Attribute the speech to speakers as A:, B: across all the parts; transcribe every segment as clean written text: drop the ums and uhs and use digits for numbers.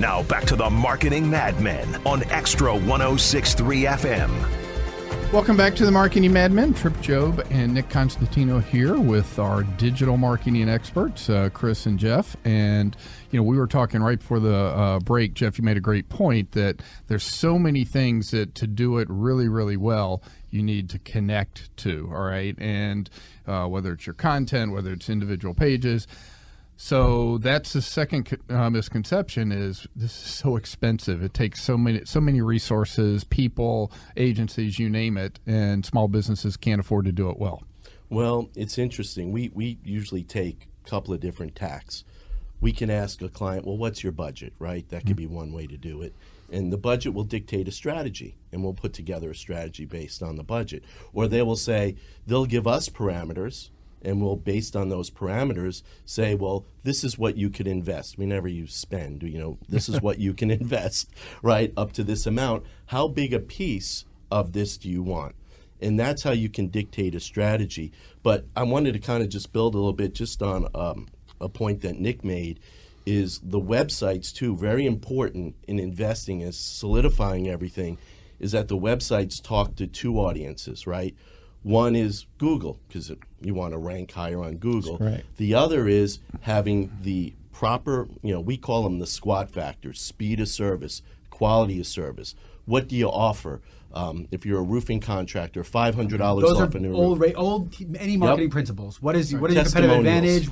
A: Now back to the Marketing MadMen on Extra 106.3 FM.
B: Welcome back to the Marketing MadMen. Trip Job and Nick Constantino here with our digital marketing experts, Chris and Jeff. And, we were talking right before the break. Jeff, you made a great point that there's so many things that to do it really, really well, you need to connect to, all right? And whether it's your content, whether it's individual pages. So that's the second misconception is this is so expensive. It takes so many resources, people, agencies, you name it, and small businesses can't afford to do it well.
C: Well, it's interesting. We usually take a couple of different tacks. We can ask a client, well, what's your budget, right? That could be one way to do it. And the budget will dictate a strategy, and we'll put together a strategy based on the budget. Or they will say, they'll give us parameters, and we'll, based on those parameters, say, well, this is what you could invest. We never use spend, this is what you can invest, right, up to this amount. How big a piece of this do you want? And that's how you can dictate a strategy. But I wanted to kind of just build a little bit just on a point that Nick made, is the websites, too, very important in investing, is solidifying everything, is that the websites talk to two audiences, right? One is Google, because you want to rank higher on Google.
D: Right.
C: The other is having the proper, we call them the SQUAT factors: speed of service, quality of service. What do you offer? If you're a roofing contractor, $500 off a new roof.
E: Old any marketing principles. What is your competitive advantage?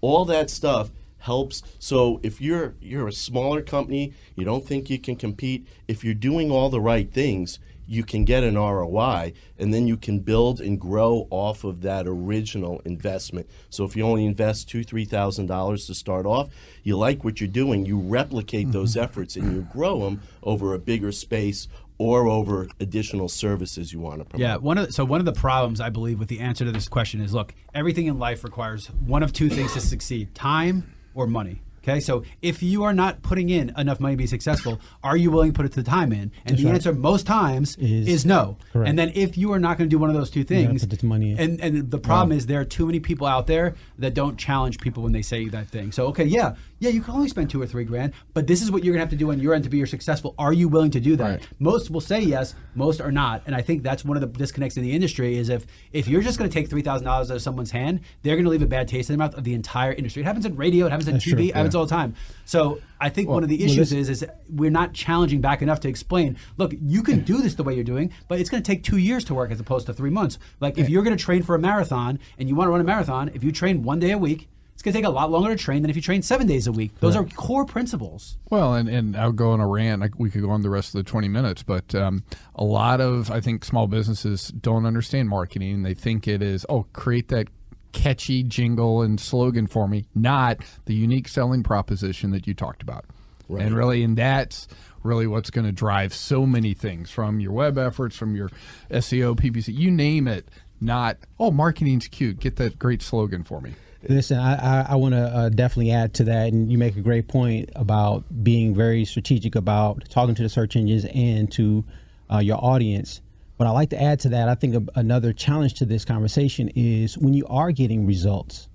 C: All that stuff helps. So if you're a smaller company, you don't think you can compete, if you're doing all the right things, you can get an ROI, and then you can build and grow off of that original investment. So if you only invest $2,000-$3,000 to start off, you like what you're doing, you replicate those efforts and you grow them over a bigger space or over additional services you want to promote.
E: Yeah, one of the problems I believe with the answer to this question is, look, everything in life requires one of two things to succeed: time or money. Okay, so if you are not putting in enough money to be successful, are you willing to put the time in? And the answer most times is no.
D: Correct.
E: And then if you are not going to do one of those two things,
D: put the money in.
E: And the problem is there are too many people out there that don't challenge people when they say that thing. So, okay, yeah, you can only spend $2 or $3 grand, but this is what you're going to have to do on your end to be successful. Are you willing to do that?
B: Right.
E: Most will say yes, most are not. And I think that's one of the disconnects in the industry is if you're just going to take $3,000 out of someone's hand, they're going to leave a bad taste in their mouth of the entire industry. It happens in radio, it happens in TV, it happens all the time. So I think one of the issues is we're not challenging back enough to explain, look, you can do this the way you're doing, but it's going to take 2 years to work as opposed to 3 months. Like if you're going to train for a marathon and you want to run a marathon, if you train 1 day a week, it's going to take a lot longer to train than if you train 7 days a week. Those are core principles.
B: Well, and I'll go on a rant. We could go on the rest of the 20 minutes, but a lot of, I think, small businesses don't understand marketing. They think it is, create that catchy jingle and slogan for me, not the unique selling proposition that you talked about. Right. And that's really what's going to drive so many things from your web efforts, from your SEO, PPC, you name it. Not, marketing's cute. Get that great slogan for me.
D: Listen, I want to definitely add to that, and you make a great point about being very strategic about talking to the search engines and to your audience. But I'd like to add to that, I think another challenge to this conversation is when you are getting results,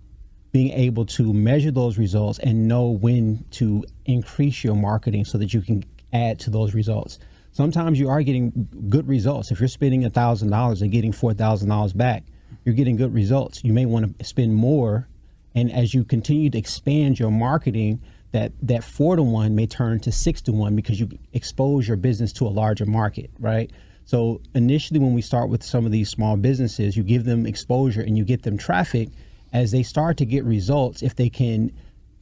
D: being able to measure those results and know when to increase your marketing so that you can add to those results. Sometimes you are getting good results. If you're spending $1,000 and getting $4,000 back, you're getting good results. You may want to spend more. And as you continue to expand your marketing, that 4-to-1 may turn to 6-to-1 because you expose your business to a larger market, right? So initially when we start with some of these small businesses, you give them exposure and you get them traffic. As they start to get results, if they can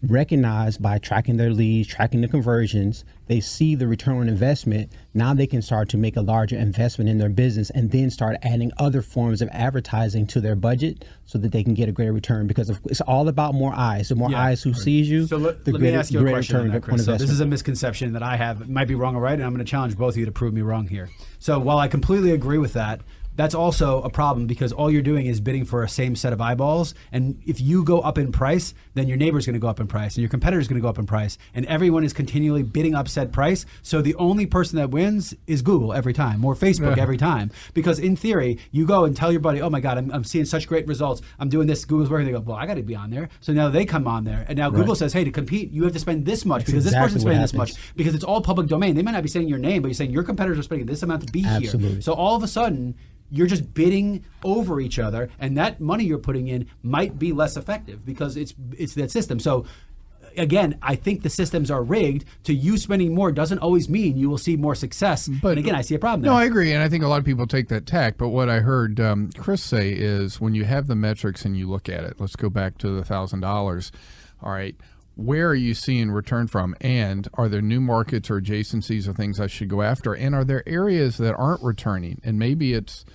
D: recognize by tracking their leads, tracking the conversions, they see the return on investment. Now they can start to make a larger investment in their business and then start adding other forms of advertising to their budget so that they can get a greater return, because it's all about more eyes. The more eyes who sees you,
E: so
D: the
E: let me ask you a question
D: return
E: on that, Chris. So this is a misconception that I have. It might be wrong or right, and I'm going to challenge both of you to prove me wrong here. So while I completely agree with that, that's also a problem because all you're doing is bidding for a same set of eyeballs. And if you go up in price, then your neighbor's going to go up in price and your competitor's going to go up in price. And everyone is continually bidding up said price. So the only person that wins is Google every time or Facebook every time. Because in theory, you go and tell your buddy, oh my God, I'm seeing such great results. I'm doing this. Google's working. They go, well, I got to be on there. So now they come on there. And now Google says, hey, to compete, you have to spend this much because this person's spending this much because it's all public domain. They might not be saying your name, but you're saying your competitors are spending this amount to be here. So all of a sudden, you're just bidding over each other, and that money you're putting in might be less effective because it's that system. So again, I think the systems are rigged. To you spending more doesn't always mean you will see more success. But and again, I see a problem there.
B: No, I agree, and I think a lot of people take that tack. But what I heard Chris say is when you have the metrics and you look at it, let's go back to the $1,000. All right. Where are you seeing return from? And are there new markets or adjacencies or things I should go after? And are there areas that aren't returning? And maybe it's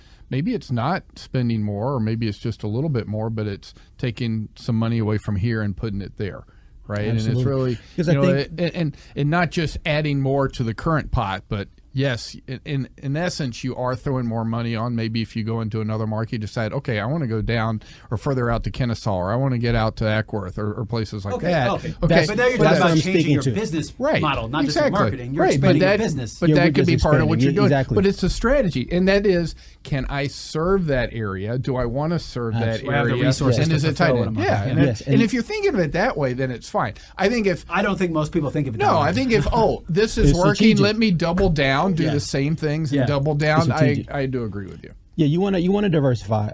B: not spending more, or maybe it's just a little bit more, but it's taking some money away from here and putting it there. Right.
D: Absolutely.
B: And it's really, and not just adding more to the current pot, but yes, in essence, you are throwing more money on. Maybe if you go into another market, you decide, okay, I want to go down or further out to Kennesaw, or I want to get out to Ackworth or places like that.
E: Okay. But now you're talking about changing your business model, not just your marketing. You're expanding your business.
B: But that could be part of what you're doing.
D: Exactly.
B: But it's a strategy, and that is, can I serve that area? Do I want to serve that area? And is it tied in? Yeah. And if you're thinking of it that way, then it's fine. I don't think most people think of it that way. No, I think if, this is working, let me double down. Do the same things and double down. I do agree with you.
D: Yeah, you want to diversify.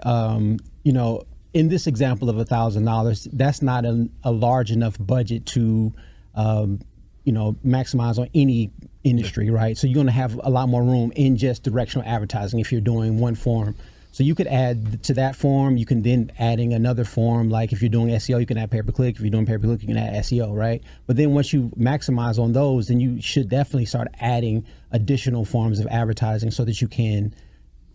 D: In this example of $1,000, that's not a large enough budget to maximize on any industry, right? So you're going to have a lot more room in just directional advertising if you're doing one form. So you could add to that form. You can then adding another form. Like if you're doing SEO, you can add pay-per-click. If you're doing pay-per-click, you can add SEO, right? But then once you maximize on those, then you should definitely start adding additional forms of advertising so that you can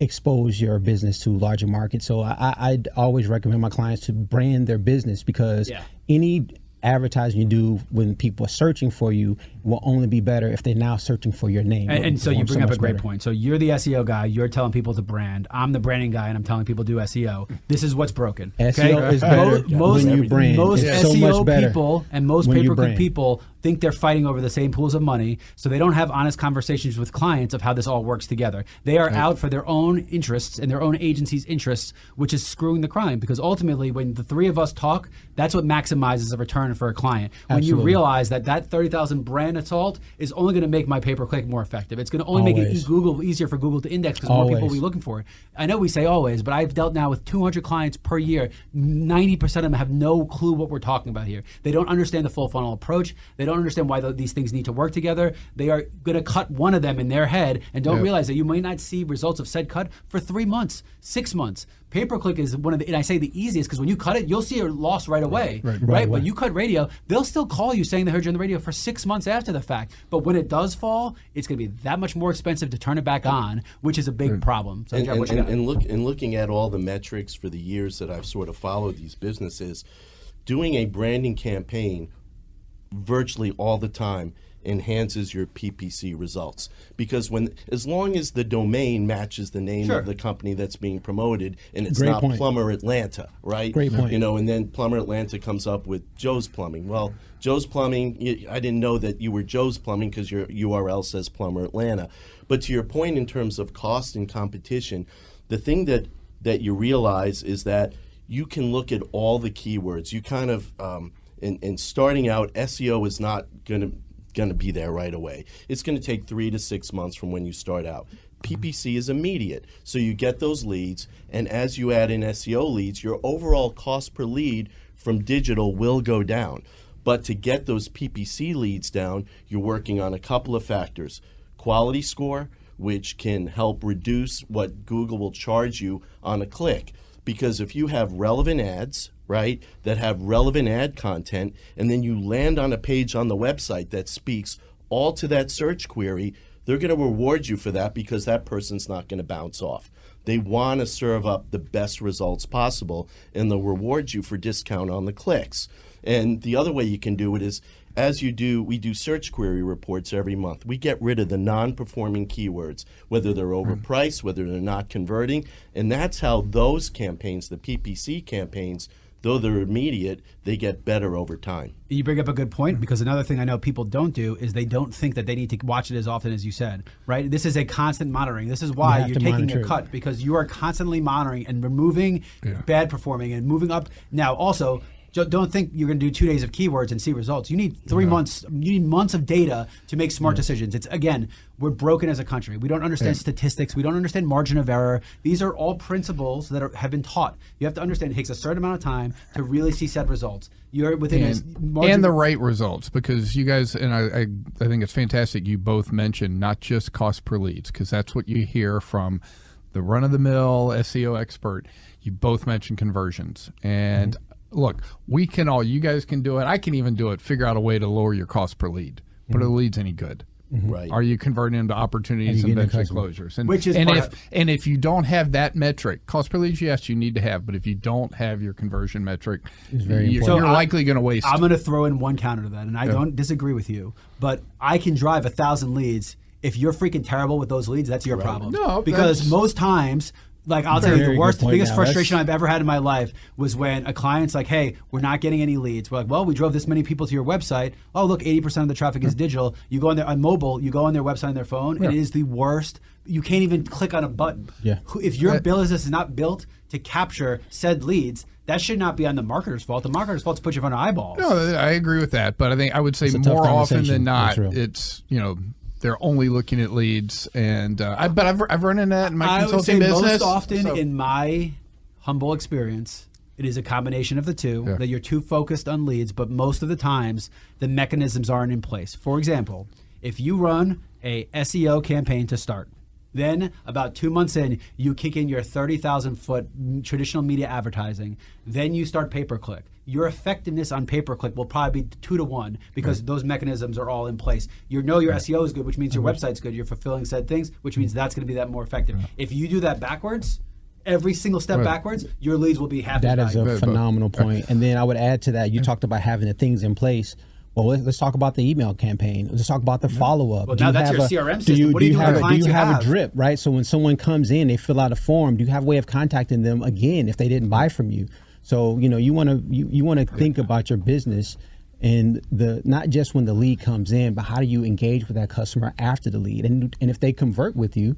D: expose your business to larger markets. So I'd always recommend my clients to brand their business because any advertising you do when people are searching for you will only be better if they're now searching for your name.
E: And so you bring up a great point. So you're the SEO guy, you're telling people to brand. I'm the branding guy and I'm telling people to do SEO. This is what's broken.
D: SEO is better when you brand.
E: Most
D: it's
E: SEO
D: so much better
E: people and most pay-per-click people think they're fighting over the same pools of money, so they don't have honest conversations with clients of how this all works together. They are out for their own interests and their own agency's interests, which is screwing the client, because ultimately when the three of us talk, that's what maximizes a return for a client. When you realize that 30,000 brand assault is only going to make my pay-per-click more effective. It's going to only make it easier for Google to index because more people will be looking for it. I know we say always, but I've dealt now with 200 clients per year. 90% of them have no clue what we're talking about here. They don't understand the full funnel approach. They don't understand why these things need to work together. They are going to cut one of them in their head and don't realize that you may not see results of said cut for 3 months, 6 months. Pay-per-click is one of the, and I say the easiest because when you cut it, you'll see a loss right away, right? But you cut radio, they'll still call you saying they heard you on the radio for 6 months after the fact. But when it does fall, it's going to be that much more expensive to turn it back on, which is a big problem. So
C: looking at all the metrics for the years that I've sort of followed these businesses, doing a branding campaign virtually all the time enhances your PPC results, because as long as the domain matches the name of the company that's being promoted, and it's not Plumber Atlanta, right?
D: Great point.
C: And then Plumber Atlanta comes up with Joe's Plumbing. Well, Joe's Plumbing, I didn't know that you were Joe's Plumbing because your URL says Plumber Atlanta. But to your point in terms of cost and competition, the thing that you realize is that you can look at all the keywords. You kind of in starting out, SEO is not going to be there right away. It's going to take 3 to 6 months from when you start out. PPC is immediate. So you get those leads, and as you add in SEO leads, your overall cost per lead from digital will go down. But to get those PPC leads down, you're working on a couple of factors. Quality score, which can help reduce what Google will charge you on a click. Because if you have relevant ads, right, that have relevant ad content, and then you land on a page on the website that speaks all to that search query, they're going to reward you for that because that person's not going to bounce off. They want to serve up the best results possible, and they'll reward you for discount on the clicks. And the other way you can do it is we do search query reports every month. We get rid of the non-performing keywords, whether they're overpriced, whether they're not converting, and that's how those campaigns, the PPC campaigns, though they're immediate, they get better over time.
E: You bring up a good point, because another thing I know people don't do is they don't think that they need to watch it as often as you said, right? This is a constant monitoring. This is why you're taking a cut, because you are constantly monitoring and removing bad performing and moving up. Now, also, don't think you're going to do 2 days of keywords and see results. You need 3 months. You need months of data to make smart decisions. It's, again, we're broken as a country. We don't understand statistics. We don't understand margin of error. These are all principles that have been taught. You have to understand it takes a certain amount of time to really see said results. You're within
B: and the right results, because you guys, and I think it's fantastic you both mentioned not just cost per leads, because that's what you hear from the run-of-the-mill SEO expert. You both mentioned conversions. And look, we can all, you guys can do it. I can even do it. Figure out a way to lower your cost per lead. But are the leads any good?
C: Right.
B: Are you converting into opportunities and eventually closures? And if you don't have that metric, cost per lead, yes, you need to have. But if you don't have your conversion metric, you're likely going to waste.
E: I'm going to throw in one counter to that, and I don't disagree with you. But I can drive 1,000 leads. If you're freaking terrible with those leads, that's your problem.
B: No,
E: because most times, like, I'll tell you, the biggest frustration I've ever had in my life was when a client's like, hey, we're not getting any leads. We're like, well, we drove this many people to your website. Oh, look, 80% of the traffic is digital. You go on there on mobile, you go on their website on their phone, and it is the worst. You can't even click on a button.
D: Yeah.
E: If your business is not built to capture said leads, that should not be on the marketer's fault. The marketer's fault is put you in front of eyeballs.
B: No, I agree with that. But I would say more often than not, it's, they're only looking at leads, and but I've run into that in my consulting business.
E: Most often, in my humble experience, it is a combination of the two. That you're too focused on leads, but most of the times the mechanisms aren't in place. For example, if you run a SEO campaign to start, then about 2 months in, you kick in your 30,000-foot traditional media advertising. Then you start pay-per-click. Your effectiveness on pay-per-click will probably be 2 to 1 because those mechanisms are all in place. You know your SEO is good, which means your website's good. You're fulfilling said things, which means that's going to be that more effective. If you do that backwards, every single step backwards, your leads will be half as
D: valuable. That is a phenomenal point. And then I would add to that, you talked about having the things in place. Well, let's talk about the email campaign. Let's talk about the follow-up.
E: Well, now that's your CRM system. What do you do with the clients you have?
D: A drip, right? So when someone comes in, they fill out a form. Do you have a way of contacting them again if they didn't buy from you? So you want to think about your business and not just when the lead comes in, but how do you engage with that customer after the lead? And if they convert with you,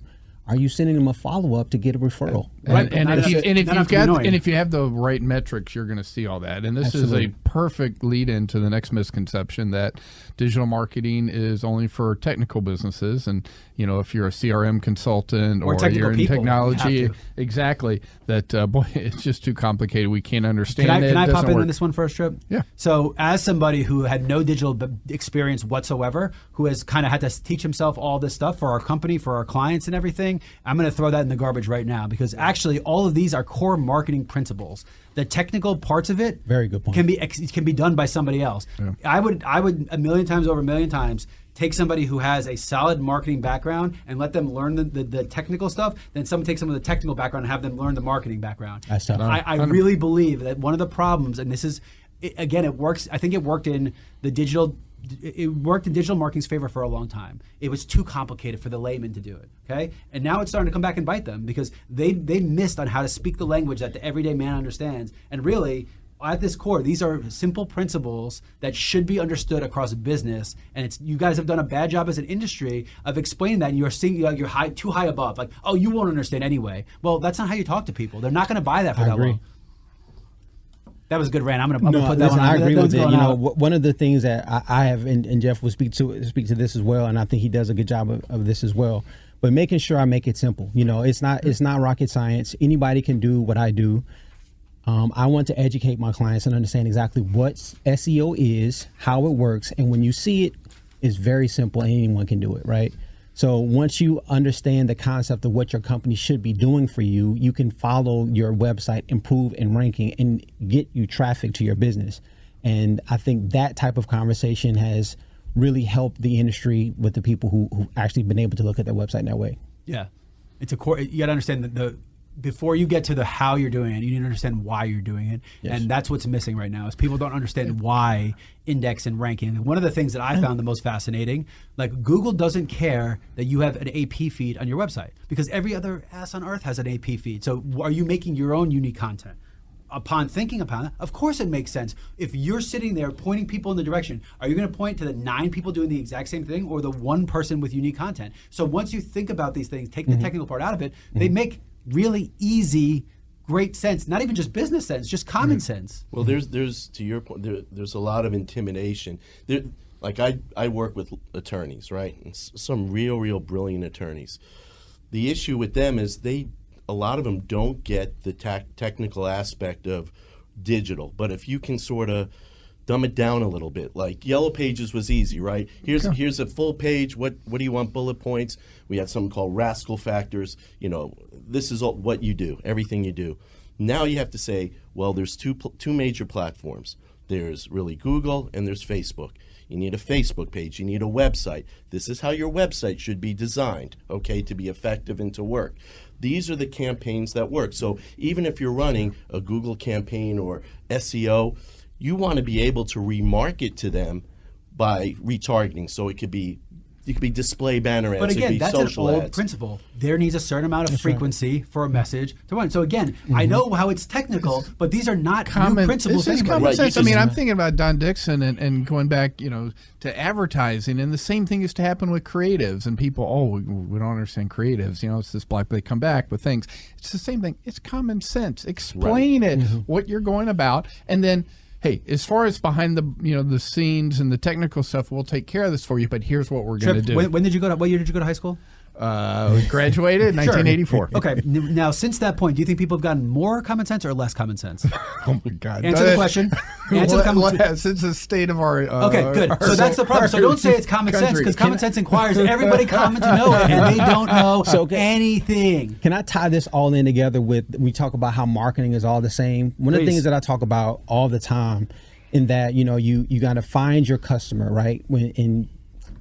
D: are you sending them a follow-up to get a referral?
B: And if you have the right metrics, you're going to see all that. And this is a perfect lead into the next misconception that digital marketing is only for technical businesses. And if you're a CRM consultant or you're in technology, exactly, that boy, it's just too complicated. We can't understand it.
E: Can I pop in on this one first, Trip?
B: Yeah.
E: So as somebody who had no digital experience whatsoever, who has kind of had to teach himself all this stuff for our company, for our clients and everything, I'm going to throw that in the garbage right now, because actually all of these are core marketing principles. The technical parts of it,
D: very good point,
E: can be done by somebody else. Yeah. I would a million times take somebody who has a solid marketing background and let them learn the technical stuff, then someone take some of the technical background and have them learn the marketing background.
D: That's tough.
E: I really believe that one of the problems, and this is, again, it works. I think it worked in the digital. It worked in digital marketing's favor for a long time. It was too complicated for the layman to do it, okay? And now it's starting to come back and bite them because they missed on how to speak the language that the everyday man understands. And really, at this core, these are simple principles that should be understood across business. And you guys have done a bad job as an industry of explaining that. And you're seeing you're too high above. Like, oh, you won't understand anyway. Well, that's not how you talk to people. They're not going to buy that for that long. That was a good rant. I'm gonna put that one on.
D: I agree with it. One of the things that I have, and Jeff will speak to this as well, and I think he does a good job of this as well. But making sure I make it simple. It's not rocket science. Anybody can do what I do. I want to educate my clients and understand exactly what SEO is, how it works, and when you see it, it's very simple. Anyone can do it, right? So once you understand the concept of what your company should be doing for you, you can follow your website, improve in ranking, and get you traffic to your business. And I think that type of conversation has really helped the industry with the people who actually been able to look at their website in that way.
E: Yeah, it's a core. You got to understand that before you get to the how you're doing it, you need to understand why you're doing it.
D: Yes.
E: And that's what's missing right now is people don't understand why index and ranking. And one of the things that I found the most fascinating, like Google doesn't care that you have an AP feed on your website because every other ass on earth has an AP feed. So are you making your own unique content? Upon thinking upon it, of course it makes sense. If you're sitting there pointing people in the direction, are you going to point to the 9 people doing the exact same thing or the 1 person with unique content? So once you think about these things, take the technical part out of it, they make really easy, great sense. Not even just business sense, just common sense.
C: Well, there's to your point, there's a lot of intimidation. Like I work with attorneys, right? And some real brilliant attorneys. The issue with them is a lot of them don't get the technical aspect of digital. But if you can sort of dumb it down a little bit, like Yellow Pages was easy, right? Here's a full page. What do you want? Bullet points. We had something called rascal factors. This is what you do, everything you do. Now you have to say, well, there's two major platforms. There's really Google and there's Facebook. You need a Facebook page. You need a website. This is how your website should be designed, okay, to be effective and to work. These are the campaigns that work. So even if you're running a Google campaign or SEO, you want to be able to remarket to them by retargeting. So it could be display banner ads.
E: But again, that's an old
C: ads.
E: principle. There needs a certain amount of frequency for a message to run. So again, I know how it's technical, but these are not new principles.
B: It's
E: anyway.
B: common sense. I mean, I'm thinking about Don Dixon and going back, to advertising, and the same thing used to happen with creatives. And people, we don't understand creatives. It's this black. They come back with things. It's the same thing. It's common sense. Explain it, what you're going about, and then. Hey, as far as behind the scenes and the technical stuff, we'll take care of this for you. But here's what we're going to do.
E: When did you go to? What year did you go to high school?
B: Graduated in 1984.
E: Okay. Now, since that point, do you think people have gotten more common sense or less common sense?
B: Oh my God!
E: Answer the question. Answer the common sense.
B: Since the state of our
E: okay, good. So that's the problem. So don't say it's common sense because common sense inquires everybody common to know it, and they don't know anything.
D: Can I tie this all in together with we talk about how marketing is all the same? One of the things that I talk about all the time, in that you got to find your customer, right?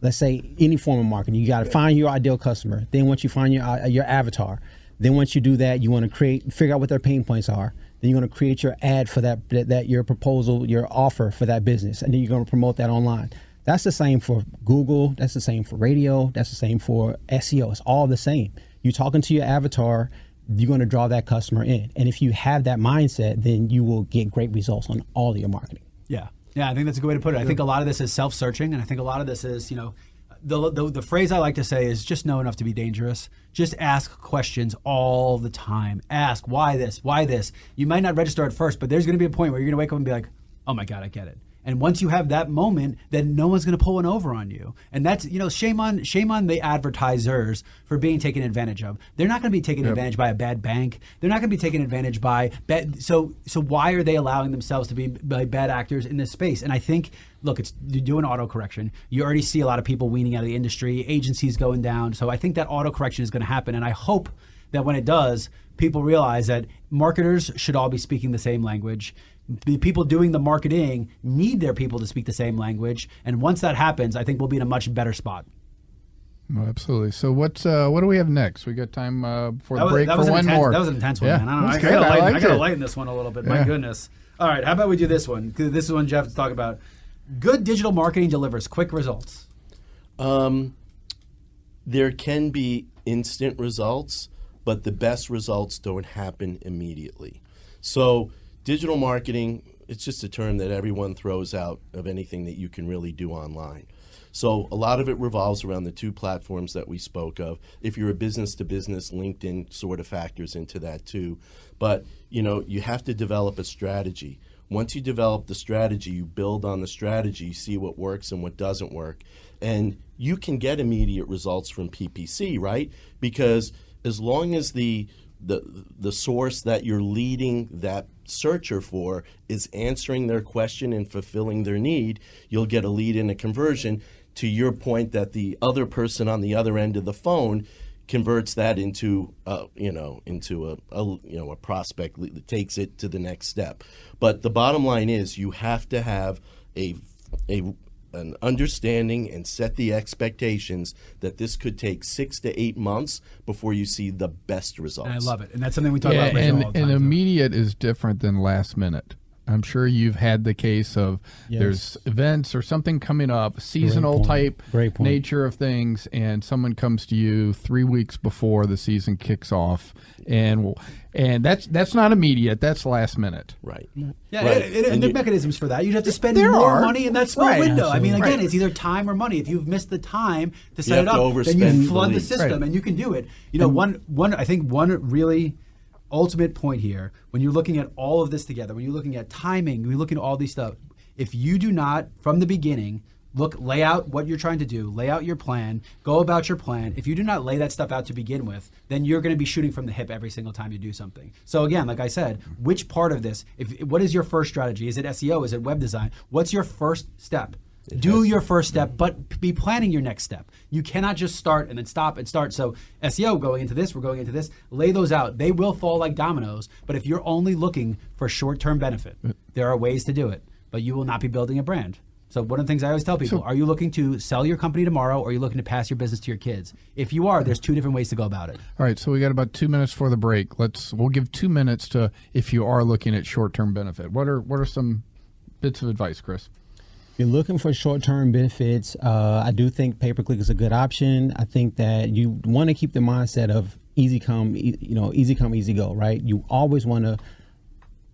D: Let's say any form of marketing, you got to find your ideal customer. Then once you find your avatar, then once you do that, you want to figure out what their pain points are. Then you're going to create your ad for that your proposal, your offer for that business, and then you're going to promote that online. That's the same for Google. That's the same for radio. That's the same for SEO. It's all the same. You're talking to your avatar. You're going to draw that customer in, and if you have that mindset, then you will get great results on all of your marketing.
E: Yeah. Yeah, I think that's a good way to put it. I think a lot of this is self-searching, and I think a lot of this is, the phrase I like to say is just know enough to be dangerous. Just ask questions all the time. Ask, why this? Why this? You might not register at first, but there's going to be a point where you're going to wake up and be like, oh my God, I get it. And once you have that moment, then no one's going to pull one over on you. And that's, shame on the advertisers for being taken advantage of. They're not going to be taken advantage by a bad bank. They're not going to be taken advantage by so why are they allowing themselves to be bad actors in this space? And I think, look, you're doing auto correction. You already see a lot of people weaning out of the industry, agencies going down. So I think that auto correction is going to happen. And I hope that when it does, people realize that marketers should all be speaking the same language. The people doing the marketing need their people to speak the same language, and once that happens, I think we'll be in a much better spot.
B: Oh, absolutely. So what do we have next? We got time before the break for one more.
E: That was an intense one, man. I gotta lighten this one a little bit. My goodness. All right, how about we do this one? This is one Jeff to talk about. Good digital marketing delivers quick results.
C: There can be instant results, but the best results don't happen immediately. So digital marketing, it's just a term that everyone throws out of anything that you can really do online. So a lot of it revolves around the 2 platforms that we spoke of. If you're a business-to-business, LinkedIn sort of factors into that too. But you have to develop a strategy. Once you develop the strategy, you build on the strategy, see what works and what doesn't work. And you can get immediate results from PPC, right? Because as long as the source that you're leading that searcher for is answering their question and fulfilling their need, you'll get a lead and a conversion. To your point that the other person on the other end of the phone converts that into a prospect that takes it to the next step. But the bottom line is you have to have a an understanding and set the expectations that this could take 6 to 8 months before you see the best results.
E: And I love it. And that's something we talk about right now all the time.
B: And immediate is different than last minute. I'm sure you've had the case of there's events or something coming up, seasonal type nature of things, and someone comes to you 3 weeks before the season kicks off, and that's not immediate. That's last minute.
C: Right.
E: Yeah,
C: right.
E: And there are mechanisms for that. You'd have to spend more money in that small window. I mean, again, it's either time or money. If you've missed the time to set it up, then you flood the system and you can do it. You know, one really ultimate point here, when you're looking at all of this together, when you're looking at timing, when you're looking at all these stuff, if you do not, from the beginning, lay out what you're trying to do, lay out your plan, go about your plan. If you do not lay that stuff out to begin with, then you're going to be shooting from the hip every single time you do something. So again, like I said, which part of this, what is your first strategy? Is it SEO? Is it web design? What's your first step? Do your first step, but be planning your next step. You cannot just start and then stop and start. So SEO, going into this, we're going into this, lay those out. They will fall like dominoes, but if you're only looking for short-term benefit, there are ways to do it, but you will not be building a brand. So one of the things I always tell people, are you looking to sell your company tomorrow, or are you looking to pass your business to your kids? If you are, there's 2 different ways to go about it.
B: All right, so we got about 2 minutes for the break. We'll give 2 minutes to, if you are looking at short-term benefit. What are some bits of advice, Chris?
D: You're looking for short-term benefits. I do think pay-per-click is a good option. I think that you want to keep the mindset of easy come, easy go, right? You always want to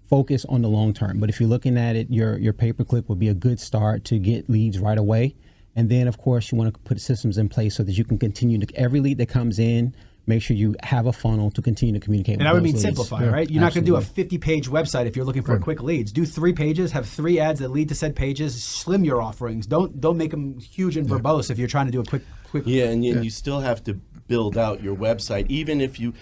D: focus on the long term. But if you're looking at it, your pay-per-click would be a good start to get leads right away. And then, of course, you want to put systems in place so that you can continue to, every lead that comes in, make sure you have a funnel to continue to communicate with
E: And I would mean
D: leads.
E: simplify, right? You're not going to do a 50-page website if you're looking for quick leads. Do 3 pages, have 3 ads that lead to said pages, slim your offerings. Don't make them huge and verbose if you're trying to do a quick.
C: Yeah, and you still have to build out your website, even if you...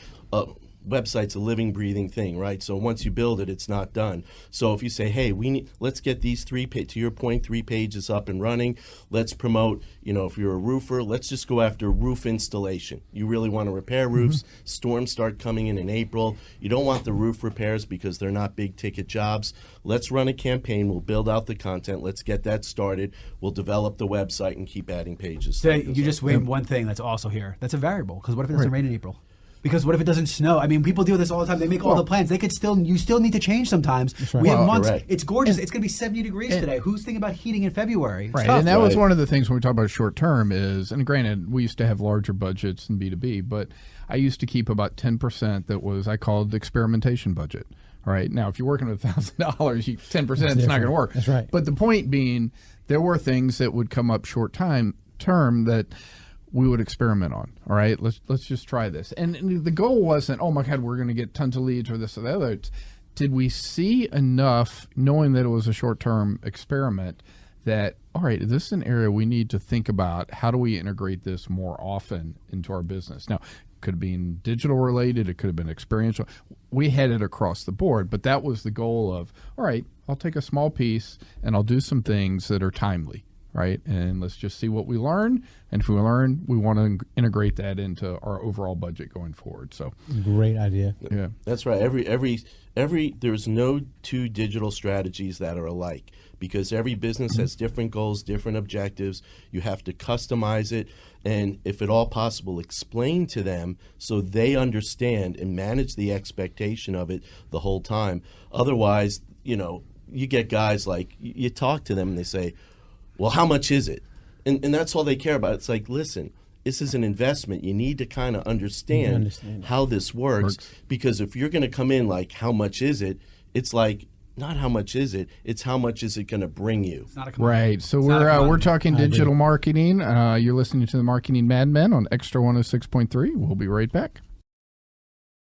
C: website's a living, breathing thing, right? So once you build it, it's not done. So if you say, hey, let's get these 3 to your point, 3 pages up and running. Let's promote, if you're a roofer, let's just go after roof installation. You really want to repair roofs. Storms start coming in April. You don't want the roof repairs because they're not big ticket jobs. Let's run a campaign. We'll build out the content. Let's get that started. We'll develop the website and keep adding pages.
E: So you just named one thing that's also here. That's a variable, because what if it doesn't rain in April? Because what if it doesn't snow? I mean, people do this all the time. They make all the plans. You still need to change sometimes. Right. We have months.
C: Correct.
E: It's gorgeous. It's going to be 70 degrees today. Who's thinking about heating in February?
B: Right, and that was one of the things when we talk about short term is, and granted, we used to have larger budgets in B2B, but I used to keep about 10% that was, I called experimentation budget. All right, now if you're working with $1,000, 10% is not going to work.
D: That's right.
B: But the point being, there were things that would come up short term that we would experiment on. All right, let's just try this. And the goal wasn't, oh my God, we're going to get tons of leads or this or the other. Did we see enough, knowing that it was a short-term experiment, that, all right, this is an area we need to think about. How do we integrate this more often into our business? Now, it could have been digital related. It could have been experiential. We had it across the board, but that was the goal of, all right, I'll take a small piece and I'll do some things that are timely. Right, and let's just see what we learn. And if we learn, we want to integrate that into our overall budget going forward. So,
D: great idea.
B: Yeah,
C: that's right. There's no 2 digital strategies that are alike, because every business has different goals, different objectives. You have to customize it, and if at all possible, explain to them so they understand and manage the expectation of it the whole time. Otherwise, you get guys like, you talk to them and they say, well, how much is it? And that's all they care about. It's like, listen, this is an investment. You need to kind of understand how this works. Because if you're going to come in like, how much is it? It's like, not how much is it, it's how much is it going to bring you.
E: It's not a commodity.
B: Right. So we're talking digital marketing. You're listening to the Marketing MadMen on Extra 106.3. We'll be right back.